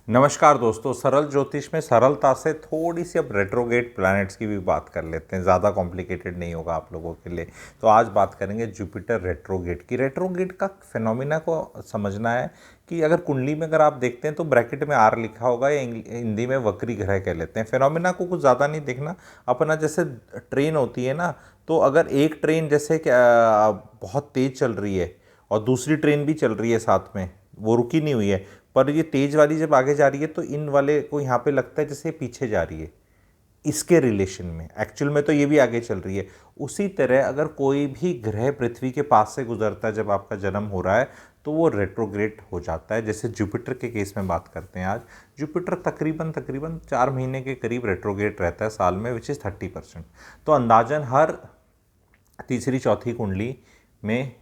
नमस्कार दोस्तों, सरल ज्योतिष में सरलता से थोड़ी सी अब रेट्रोगेट प्लैनेट्स की भी बात कर लेते हैं। ज़्यादा कॉम्प्लिकेटेड नहीं होगा आप लोगों के लिए। तो आज बात करेंगे जुपिटर रेट्रोगेट की। रेट्रोगेट का फिनोमिना को समझना है कि अगर कुंडली में अगर आप देखते हैं तो ब्रैकेट में आर लिखा होगा या हिंदी में वक्री ग्रह कह लेते हैं। फिनोमिना को कुछ ज़्यादा नहीं देखना। अपना जैसे ट्रेन होती है ना, तो अगर एक ट्रेन जैसे बहुत तेज़ चल रही है और दूसरी ट्रेन भी चल रही है साथ में, वो रुकी नहीं हुई है, पर ये तेज वाली जब आगे जा रही है तो इन वाले को यहाँ पे लगता है जैसे पीछे जा रही है। इसके रिलेशन में एक्चुअल में तो ये भी आगे चल रही है। उसी तरह अगर कोई भी ग्रह पृथ्वी के पास से गुजरता है जब आपका जन्म हो रहा है तो वो रेट्रोग्रेड हो जाता है। जैसे जुपिटर के केस में बात करते हैं आज, जुपिटर तकरीबन 4 महीने के करीब रेट्रोग्रेड रहता है साल में, विच इज़ 30%। तो अंदाजन हर तीसरी चौथी कुंडली में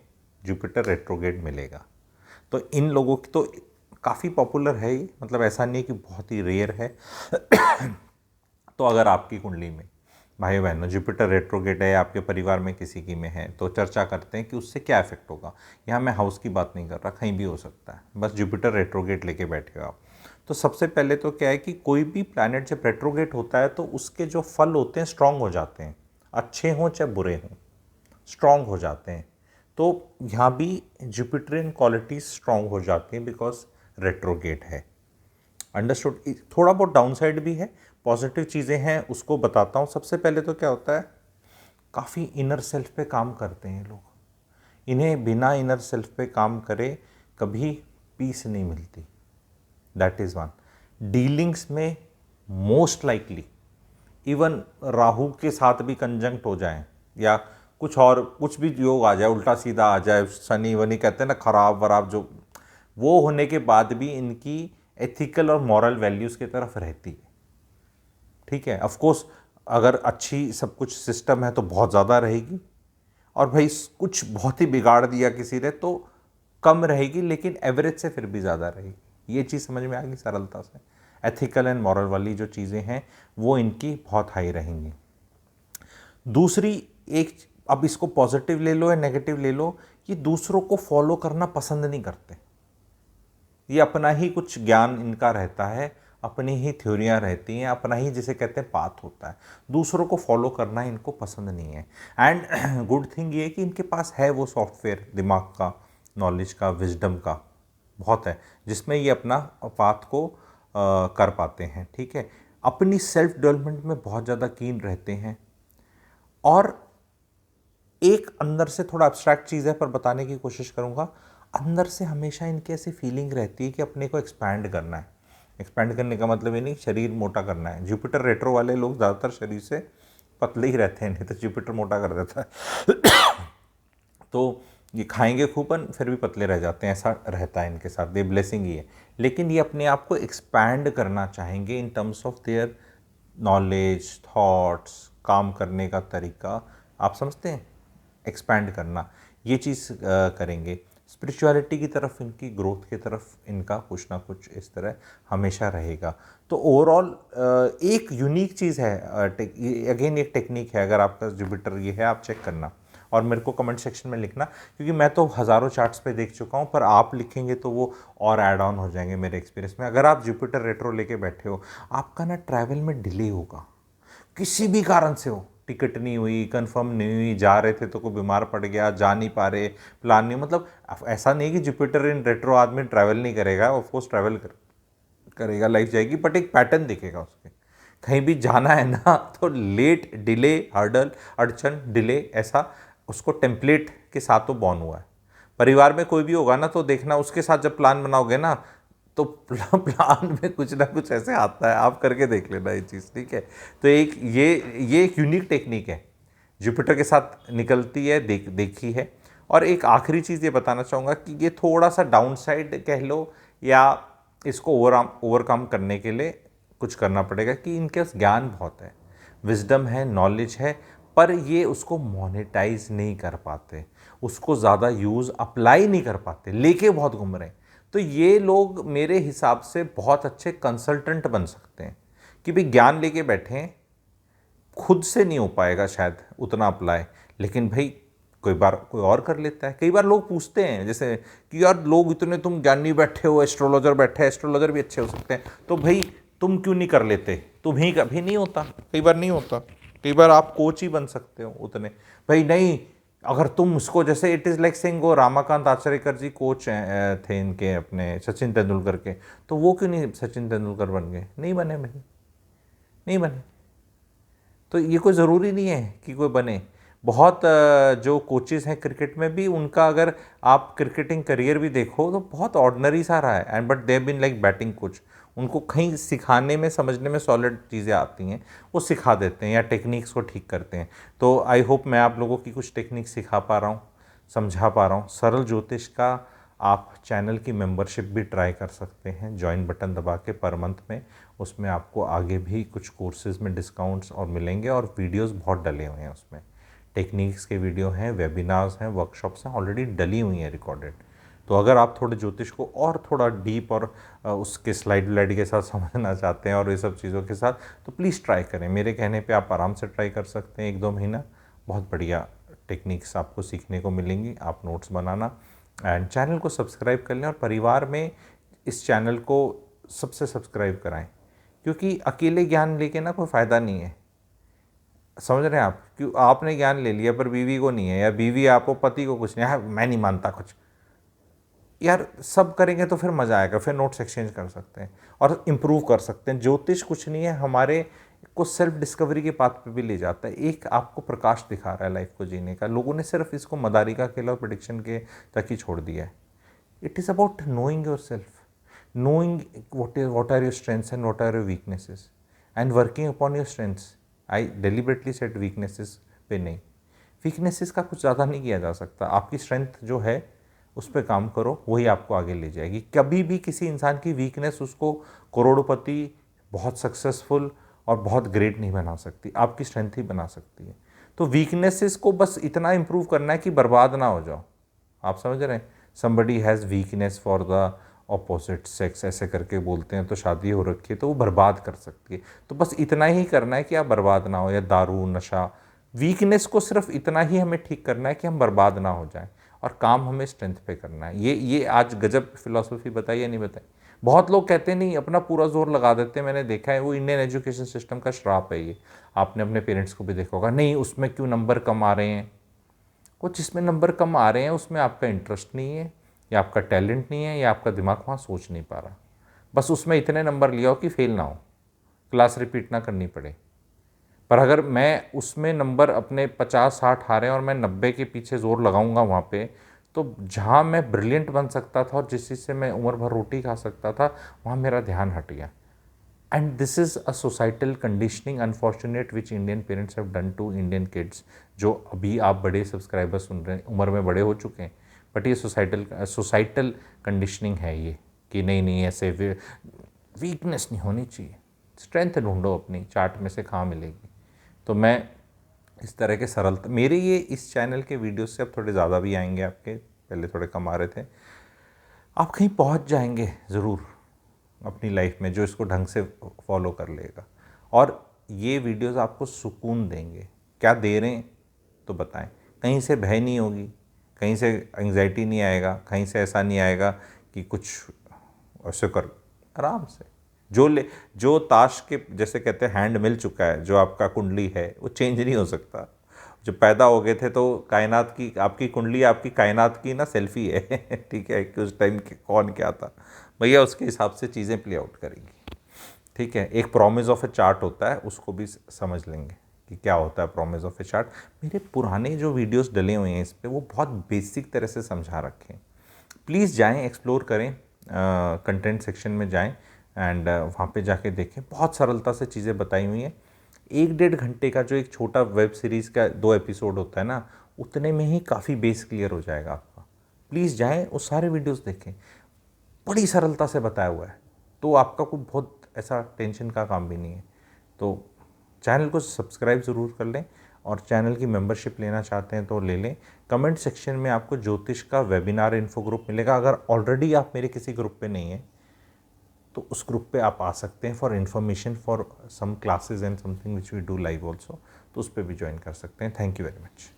जुपिटर रेट्रोग्रेड मिलेगा। तो इन लोगों की तो काफ़ी पॉपुलर है ये, मतलब ऐसा नहीं है कि बहुत ही रेयर है। तो अगर आपकी कुंडली में भाई बहनों जुपिटर रेट्रोगेट है, आपके परिवार में किसी की में है, तो चर्चा करते हैं कि उससे क्या इफेक्ट होगा। यहाँ मैं हाउस की बात नहीं कर रहा, कहीं भी हो सकता है, बस जुपिटर रेट्रोगेट लेके बैठे हो आप। तो सबसे पहले तो क्या है कि कोई भी प्लैनेट जब रेट्रोगेट होता है तो उसके जो फल होते हैं स्ट्रांग हो जाते हैं, अच्छे हों चाहे बुरे हों, स्ट्रांग हो जाते हैं। तो यहाँ भी जुपिटरियन क्वालिटीज स्ट्रांग हो जाती हैं बिकॉज रेट्रोगेट है। अंडरस्टूड। थोड़ा बहुत डाउन साइड भी है, पॉजिटिव चीज़ें हैं, उसको बताता हूँ। सबसे पहले तो क्या होता है, काफ़ी इनर सेल्फ पे काम करते हैं लोग। इन्हें बिना इनर सेल्फ पे काम करे कभी पीस नहीं मिलती। That is one. डीलिंग्स में मोस्ट लाइकली इवन राहु के साथ भी कंजंक्ट हो जाए या कुछ और कुछ भी योग आ जाए, उल्टा सीधा आ जाए, शनि वनी कहते हैं ना, खराब वराब, जो वो होने के बाद भी इनकी एथिकल और मॉरल वैल्यूज़ की तरफ रहती है। ठीक है, ऑफ कोर्स अगर अच्छी सब कुछ सिस्टम है तो बहुत ज़्यादा रहेगी, और भाई कुछ बहुत ही बिगाड़ दिया किसी ने तो कम रहेगी, लेकिन एवरेज से फिर भी ज़्यादा रहेगी। ये चीज़ समझ में आ गई सरलता से। एथिकल एंड मॉरल वाली जो चीज़ें हैं वो इनकी बहुत हाई रहेंगी। दूसरी एक, अब इसको पॉजिटिव ले लो या नेगेटिव ले लो, ये दूसरों को फॉलो करना पसंद नहीं करते। ये अपना ही कुछ ज्ञान इनका रहता है, अपनी ही थ्योरियाँ रहती हैं, अपना ही जिसे कहते हैं पाथ होता है। दूसरों को फॉलो करना इनको पसंद नहीं है। एंड गुड थिंग ये है कि इनके पास है वो सॉफ्टवेयर, दिमाग का, नॉलेज का, विजडम का बहुत है, जिसमें ये अपना पाथ को कर पाते हैं। ठीक है, अपनी सेल्फ डेवलपमेंट में बहुत ज़्यादा कीन रहते हैं। और एक अंदर से थोड़ा एब्स्ट्रैक्ट चीज़ है पर बताने की कोशिश करूँगा, अंदर से हमेशा इनकी ऐसी फीलिंग रहती है कि अपने को एक्सपैंड करना है। एक्सपैंड करने का मतलब ये नहीं शरीर मोटा करना है। जुपिटर रेट्रो वाले लोग ज़्यादातर शरीर से पतले ही रहते हैं, नहीं तो जुपिटर मोटा कर देता है। तो ये खाएंगे खूबन फिर भी पतले रह जाते हैं, ऐसा रहता है इनके साथ। ये ब्लेसिंग ही है, लेकिन ये अपने आप को एक्सपैंड करना चाहेंगे in terms of their knowledge, thoughts, काम करने का तरीका। आप समझते हैं, एक्सपैंड करना, ये चीज़ करेंगे। स्पिरिचुअलिटी की तरफ, इनकी ग्रोथ की तरफ इनका कुछ ना कुछ इस तरह हमेशा रहेगा। तो ओवरऑल एक यूनिक चीज़ है, अगेन एक टेक्निक है। अगर आपका जुपिटर ये है, आप चेक करना और मेरे को कमेंट सेक्शन में लिखना, क्योंकि मैं तो हज़ारों चार्ट्स पे देख चुका हूँ, पर आप लिखेंगे तो वो और ऐड ऑन हो जाएंगे मेरे एक्सपीरियंस में। अगर आप जुपिटर रेट्रो लेके बैठे हो, आपका ना ट्रैवल में डिले होगा, किसी भी कारण से हो, टिकट नहीं हुई, कंफर्म नहीं हुई, जा रहे थे तो कोई बीमार पड़ गया, जा नहीं पा रहे, प्लान नहीं, मतलब ऐसा नहीं कि जुपिटर इन रेट्रो आदमी ट्रैवल नहीं करेगा, ऑफकोर्स ट्रैवल करेगा, लाइफ जाएगी, बट एक पैटर्न दिखेगा उसके। कहीं भी जाना है ना तो लेट, डिले, हर्डल, अड़चन, डिले, ऐसा उसको टेम्पलेट के साथ तो बॉर्न हुआ है। परिवार में कोई भी होगा ना तो देखना उसके साथ जब प्लान बनाओगे ना तो प्लान में कुछ ना कुछ ऐसे आता है, आप करके देख लेना ये चीज़। ठीक है, तो एक ये एक यूनिक टेक्निक है, जुपिटर के साथ निकलती है, देखी है। और एक आखिरी चीज़ ये बताना चाहूँगा कि ये थोड़ा सा डाउन साइड कह लो, या इसको ओवरकम करने के लिए कुछ करना पड़ेगा कि इनके पास ज्ञान बहुत है, विजडम है, नॉलेज है, पर ये उसको मोनेटाइज नहीं कर पाते, उसको ज़्यादा यूज़ अप्लाई नहीं कर पाते, लेके बहुत घूम रहे हैं। तो ये लोग मेरे हिसाब से बहुत अच्छे कंसल्टेंट बन सकते हैं कि भाई ज्ञान लेके बैठे हैं, खुद से नहीं हो पाएगा शायद उतना अप्लाई, लेकिन भाई कोई बार कोई और कर लेता है। कई बार लोग पूछते हैं जैसे कि यार लोग इतने तुम ज्ञानी बैठे हो, एस्ट्रोलॉजर बैठे हैं, एस्ट्रोलॉजर भी अच्छे हो सकते हैं, तो भाई तुम क्यों नहीं कर लेते? तुम्हें कभी नहीं होता, कई बार नहीं होता, कई बार आप कोच ही बन सकते हो उतने। भाई नहीं, अगर तुम उसको जैसे इट इज़ लाइक सेइंग वो रामाकांत आचरेकर जी कोच थे इनके अपने सचिन तेंदुलकर के, तो वो क्यों नहीं सचिन तेंदुलकर बन गए? नहीं बने भाई, नहीं बने। तो ये कोई ज़रूरी नहीं है कि कोई बने। बहुत जो कोचेज़ हैं क्रिकेट में भी, उनका अगर आप क्रिकेटिंग करियर भी देखो तो बहुत ऑर्डिनरी सा रहा है, and but they been like batting coach. उनको कहीं सिखाने में, समझने में सॉलिड चीज़ें आती हैं, वो सिखा देते हैं या टेक्निक्स को ठीक करते हैं। तो आई होप मैं आप लोगों की कुछ टेक्निक सिखा पा रहा हूँ, समझा पा रहा हूँ। सरल ज्योतिष का आप चैनल की मेंबरशिप भी ट्राई कर सकते हैं, ज्वाइन बटन दबा के पर मंथ में। उसमें आपको आगे भी कुछ कोर्सेज़ में डिस्काउंट्स और मिलेंगे, और वीडियोस बहुत डले हुए हैं उसमें। टेक्निक्स के वीडियो हैं, वेबिनार्स हैं, वर्कशॉप्स हैं, ऑलरेडी डली हुई हैं रिकॉर्डेड। तो अगर आप थोड़े ज्योतिष को और थोड़ा डीप और उसके स्लाइड व्लाइड के साथ समझना चाहते हैं और ये सब चीज़ों के साथ, तो प्लीज़ ट्राई करें। मेरे कहने पे आप आराम से ट्राई कर सकते हैं, 1-2 महीना। बहुत बढ़िया टेक्निक्स आपको सीखने को मिलेंगी। आप नोट्स बनाना एंड चैनल को सब्सक्राइब कर लें, और परिवार में इस चैनल को सबसे सब्सक्राइब कराएं, क्योंकि अकेले ज्ञान लेके ना कोई फ़ायदा नहीं है। समझ रहे हैं आप? क्यों आपने ज्ञान ले लिया पर बीवी को नहीं है, या बीवी आपको, पति को कुछ नहीं है, मैं नहीं मानता कुछ। यार सब करेंगे तो फिर मज़ा आएगा, फिर नोट्स एक्सचेंज कर सकते हैं और इम्प्रूव कर सकते हैं। ज्योतिष कुछ नहीं है, हमारे को सेल्फ डिस्कवरी के पाथ पे भी ले जाता है। एक आपको प्रकाश दिखा रहा है लाइफ को जीने का। लोगों ने सिर्फ इसको मदारी का खेल और प्रिडिक्शन के तक ही छोड़ दिया है। It is about knowing your self, knowing what are your strengths and what are your weaknesses, and working upon your strengths. I deliberately said weaknesses पे नहीं, weaknesses का कुछ ज़्यादा नहीं किया जा सकता। आपकी स्ट्रेंथ जो है उस पर काम करो, वही आपको आगे ले जाएगी। कभी भी किसी इंसान की वीकनेस उसको करोड़पति, बहुत सक्सेसफुल और बहुत ग्रेट नहीं बना सकती, आपकी स्ट्रेंथ ही बना सकती है। तो वीकनेसेस को बस इतना इम्प्रूव करना है कि बर्बाद ना हो जाओ। आप समझ रहे हैं? Somebody has weakness for the opposite sex, ऐसे करके बोलते हैं, तो शादी हो रखी है तो वो बर्बाद कर सकती है। तो बस इतना ही करना है कि आप बर्बाद ना हो, या दारू नशा, वीकनेस को सिर्फ इतना ही हमें ठीक करना है कि हम बर्बाद ना हो जाएं, और काम हमें स्ट्रेंथ पे करना है। ये आज गजब फिलॉसफी बताई या नहीं बताई? बहुत लोग कहते नहीं, अपना पूरा जोर लगा देते हैं। मैंने देखा है, वो इंडियन एजुकेशन सिस्टम का श्राप है ये। आपने अपने पेरेंट्स को भी देखा होगा, नहीं उसमें क्यों नंबर कम आ रहे हैं। वो जिसमें नंबर कम आ रहे हैं उसमें आपका इंटरेस्ट नहीं है, या आपका टैलेंट नहीं है, या आपका दिमाग वहाँ सोच नहीं पा रहा। बस उसमें इतने नंबर लिया हो कि फेल ना हो, क्लास रिपीट ना करनी पड़े। पर अगर मैं उसमें नंबर अपने 50-60 आ रहे हैं और मैं 90 के पीछे ज़ोर लगाऊंगा वहाँ पे, तो जहाँ मैं ब्रिलियंट बन सकता था और जिस चीज़ से मैं उम्र भर रोटी खा सकता था, वहाँ मेरा ध्यान हट गया। And this is a societal conditioning unfortunate which Indian parents have done to Indian kids. जो अभी आप बड़े सब्सक्राइबर सुन रहे हैं, उम्र में बड़े हो चुके हैं, बट ये सोसाइटल कंडीशनिंग है ये, कि नहीं नहीं ऐसे वीकनेस नहीं होनी चाहिए, स्ट्रेंथ ढूंढो अपनी, चार्ट में से कहाँ मिलेगी। तो मैं इस तरह के सरल, मेरे ये इस चैनल के वीडियोस से अब थोड़े ज़्यादा भी आएंगे आपके, पहले थोड़े कम आ रहे थे। आप कहीं पहुंच जाएंगे ज़रूर अपनी लाइफ में, जो इसको ढंग से फॉलो कर लेगा। और ये वीडियोस आपको सुकून देंगे। क्या दे रहे हैं तो बताएं। कहीं से भय नहीं होगी, कहीं से एंग्जाइटी नहीं आएगा, कहीं से ऐसा नहीं आएगा कि कुछ ऐसे कर। आराम से जो ताश के जैसे कहते हैं हैंड मिल चुका है, जो आपका कुंडली है वो चेंज नहीं हो सकता। जो पैदा हो गए थे तो कायनात की आपकी कुंडली, आपकी कायनात की ना सेल्फी है ठीक है, कि उस टाइम के कौन क्या था भैया, उसके हिसाब से चीज़ें प्ले आउट करेंगी। ठीक है, एक प्रॉमिस ऑफ ए चार्ट होता है, उसको भी समझ लेंगे कि क्या होता है प्रॉमिस ऑफ ए चार्ट। मेरे पुराने जो वीडियोस डले हुए हैं इस पर, वो बहुत बेसिक तरह से समझा रखे हैं। प्लीज़ जाएं, एक्सप्लोर करें, कंटेंट सेक्शन में जाएं एंड वहाँ पे जाके देखें। बहुत सरलता से चीज़ें बताई हुई हैं। 1-1.5 घंटे का जो एक छोटा वेब सीरीज़ का 2 एपिसोड होता है ना, उतने में ही काफ़ी बेस क्लियर हो जाएगा आपका। प्लीज़ जाएं, वो सारे वीडियोस देखें, बड़ी सरलता से बताया हुआ है। तो आपका कोई बहुत ऐसा टेंशन का काम भी नहीं है। तो चैनल को सब्सक्राइब ज़रूर कर लें, और चैनल की मेंबरशिप लेना चाहते हैं तो ले लें। कमेंट सेक्शन में आपको ज्योतिष का वेबिनार इन्फो ग्रुप मिलेगा। अगर ऑलरेडी आप मेरे किसी ग्रुप पे नहीं हैं तो उस ग्रुप पे आप आ सकते हैं for information for some classes and something which we do live also, तो उस पर भी ज्वाइन कर सकते हैं। Thank you very much.